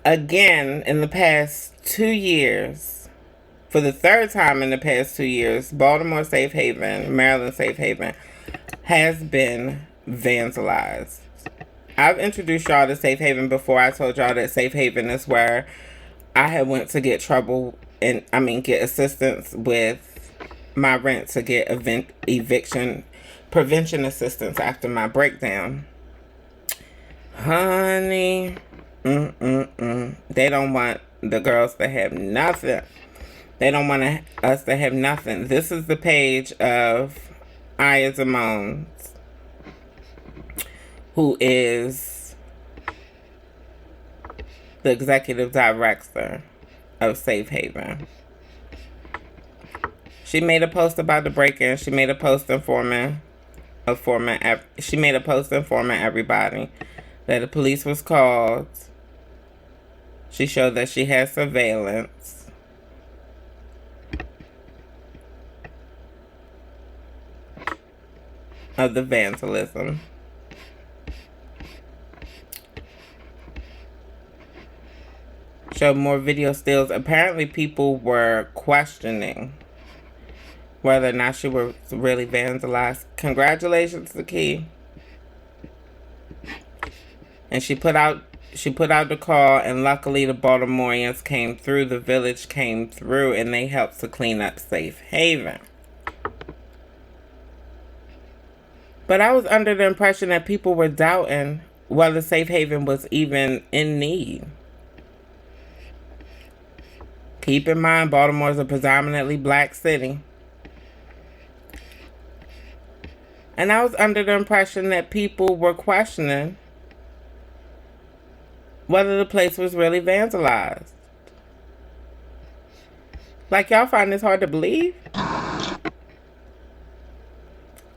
Again, in the past 2 years, for the third time in the past 2 years, Baltimore Safe Haven, Maryland Safe Haven, has been vandalized. I've introduced y'all to Safe Haven before. I told y'all that Safe Haven is where I had went to get get assistance with my rent to get eviction prevention assistance after my breakdown. Honey, they don't want the girls to have nothing. They don't want us to have nothing. This is the page of Aya Simone, who is the executive director of Safe Haven. She made a post about the break-in. She made a post informing everybody that the police was called. She showed that she has surveillance. Of the vandalism. Showed more video stills. Apparently people were questioning whether or not she was really vandalized. Congratulations to Key. And she put out the call, and luckily the Baltimoreans came through, the village came through, and they helped to clean up Safe Haven. But I was under the impression that people were doubting whether Safe Haven was even in need. Keep in mind, Baltimore is a predominantly black city. And I was under the impression that people were questioning whether the place was really vandalized. Like, y'all find this hard to believe?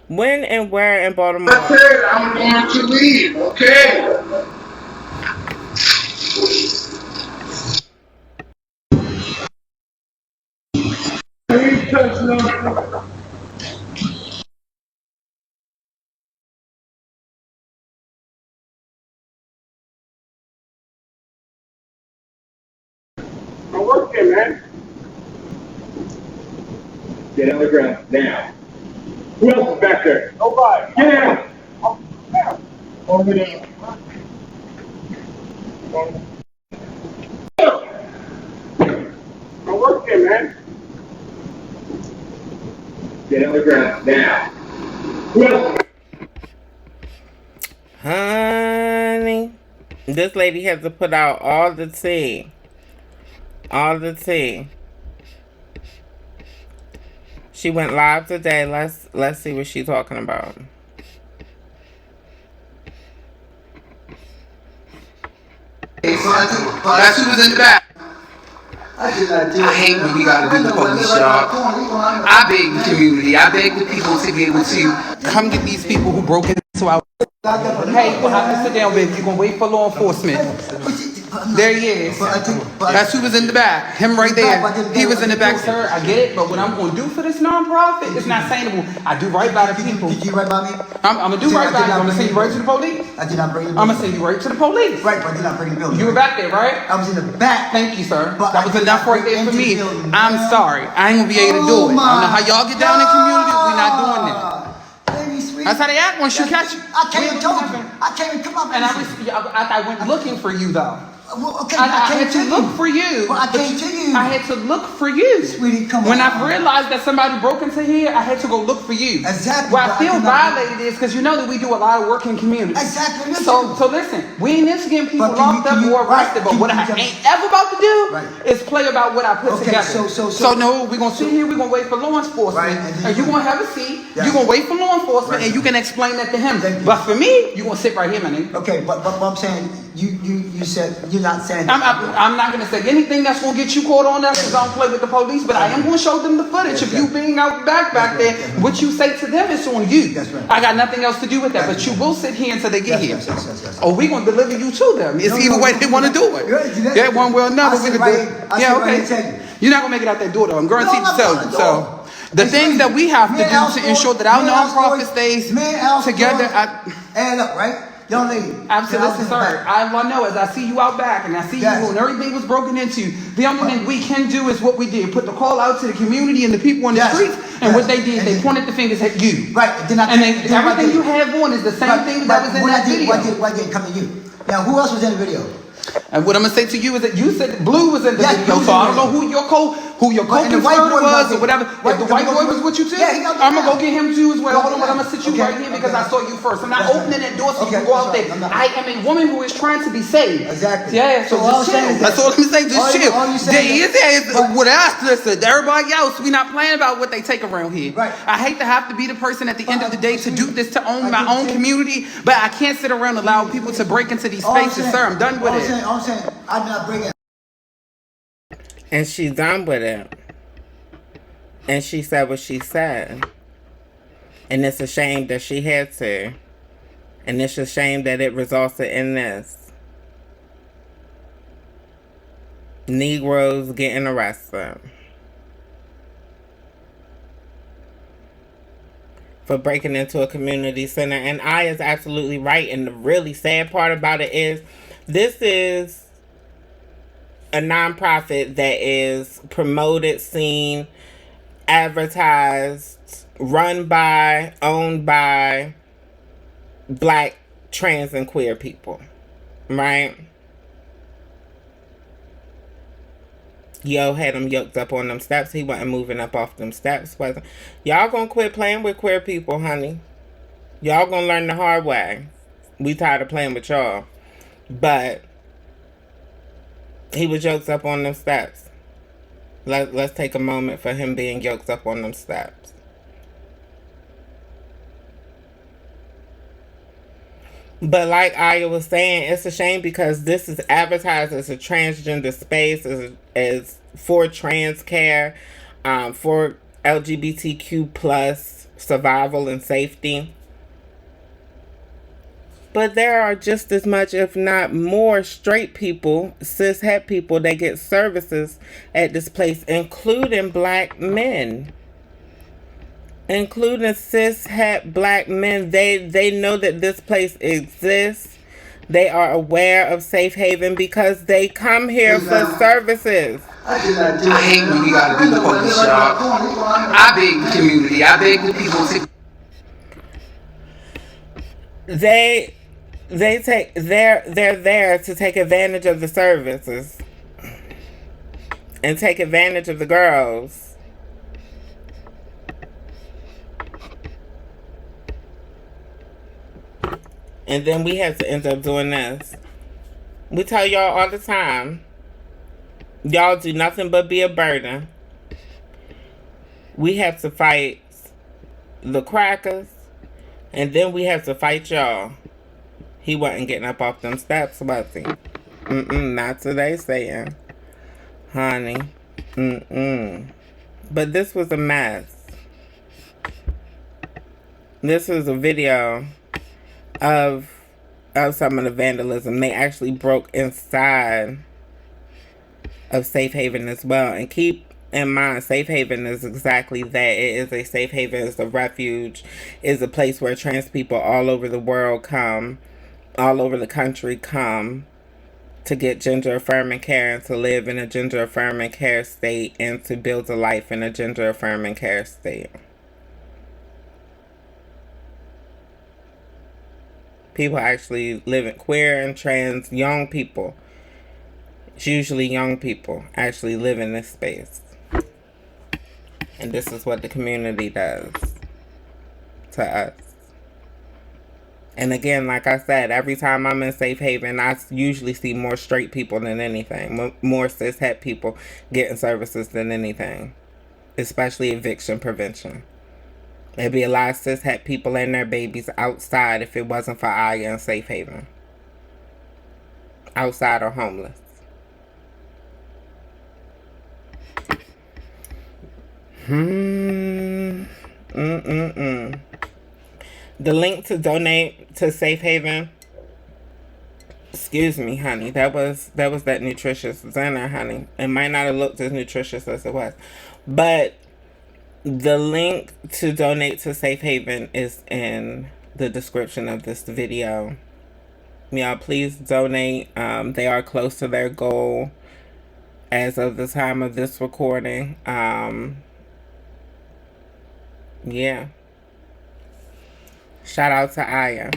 When and where in Baltimore? I said I'm going to leave, okay? Please touch nothing. I'm working, man. Get on the ground now. Who else is back there? Nobody. Get down. Over there. I'm working, man. Get on the ground now. Who else? Honey, this lady has to put out all the tea. All the tea. She went live today. Let's see what she's talking about. That's who was in the back. I hate when we gotta do the police job. I beg the community, I beg the people to be able to come get these people who broke into our. Hey, you have to sit down, baby. You're gonna wait for law enforcement. There he is. That's who was in the back. Him right there. He was in the back, sir. I get it, but what I'm gonna do for this nonprofit is not sustainable. I do right by the people. Did you right by me? I'm gonna do right by you. I'm gonna send you right to the police. I did not bring you. I'm gonna send you right to the police. Right, but I did not bring the building. You were back there, right? I was in the back. Thank you, sir. But that was enough right there for me. I'm sorry. I ain't gonna be able to do it. I don't know how y'all get down in community. We're not doing that. That's how they act once you catch you. I came and told you. I came and come up and I went looking for you though. Well, okay, I had to look for you. Well, I came to you. I had to look for you. Sweetie, come on. When I realized that somebody broke into here, I had to go look for you. Exactly. Where I feel violated is because you know that we do a lot of work in community. Exactly. So listen, we ain't just getting people locked up or arrested, but what I ain't ever about to do is play about what I put together. So no, we're going to sit here, we're going to wait for law enforcement, and you're going to have a seat, you're going to wait for law enforcement, and you can explain that to him. But for me, you're going to sit right here, my nigga. Okay, but I'm saying, you said, you're not saying I'm not going to say anything that's going to get you caught on that because I don't play with the police, but I am going to show them the footage of you being out back there. What you say to them is on you. That's right. I got nothing else to do with that, but you will sit here until they get here. Yes. Or we're going to deliver you to them. It's either way they want to do it. Yeah, one way or another. Yeah, okay. You're not going to make it out that door, though. I'm guaranteed to tell you. So the things that we have to do to ensure that our nonprofit stays together. Add up, right? Young lady. Absolutely, sir. I know as I see you out back and I see you and everything was broken into, the only thing we can do is what we did. Put the call out to the community and the people in the streets, and what they did, they pointed the fingers at you. Right. Everything you have on is the same thing that was in that video. Why did it come to you? Now, who else was in the video? And what I'm gonna say to you is that you said Blue was in the video, so I don't know who your co-conspirator was or whatever. If the white boy was with you too, I'm gonna go get him too as well. Hold on, but I'm gonna sit you right here because I saw you first. I'm not opening that door so you can go out there. I am a woman who is trying to be saved. Exactly. Yeah, so just chill. That's all I'm saying. Just chill. Listen, everybody else, we not playing about what they take around here. Right. I hate to have to be the person at the end of the day to do this to own my own community, but I can't sit around and allow people to break into these spaces, sir. I'm done with it. I'm saying, I'm not bringing. And she's done with it. And she said what she said. And it's a shame that she had to. And it's a shame that it resulted in this. Negroes getting arrested for breaking into a community center. And I is absolutely right. And the really sad part about it is this is a nonprofit that is promoted, seen, advertised, run by, owned by black, trans, and queer people. Right? Yo had him yoked up on them steps. He wasn't moving up off them steps. Wasn't. Y'all gonna quit playing with queer people, honey. Y'all gonna learn the hard way. We tired of playing with y'all. But he was yoked up on them steps. Let's take a moment for him being yoked up on them steps. But like Aya was saying, it's a shame because this is advertised as a transgender space, as for trans care, for LGBTQ plus survival and safety. But there are just as much, if not more, straight people, cis-het people that get services at this place, including black men. Including cis-het black men. They know that this place exists. They are aware of Safe Haven because they come here for services. I hate when we gotta do the police job. I beg the community. I beg the people to. They're there to take advantage of the services and take advantage of the girls. And then we have to end up doing this. We tell y'all all the time, y'all do nothing but be a burden. We have to fight the crackers, and then we have to fight y'all. He wasn't getting up off them steps, was he? Not today, saying. Honey. But this was a mess. This was a video of some of the vandalism. They actually broke inside of Safe Haven as well. And keep in mind, Safe Haven is exactly that. It is a safe haven. It's a refuge. It's a place where trans people all over the world come, all over the country come to get gender affirming care and to live in a gender affirming care state and to build a life in a gender affirming care state. People actually live in queer and trans young people. It's usually young people actually live in this space. And this is what the community does to us. And again, like I said, every time I'm in Safe Haven, I usually see more straight people than anything. More cis-het people getting services than anything. Especially eviction prevention. There'd be a lot of cis-het people and their babies outside if it wasn't for Aya and Safe Haven. Outside or homeless. The link to donate to Safe Haven. Excuse me, honey. That was that nutritious dinner, honey. It might not have looked as nutritious as it was. But the link to donate to Safe Haven is in the description of this video. Y'all, please donate. They are close to their goal as of the time of this recording. Yeah. Shout out to Aya.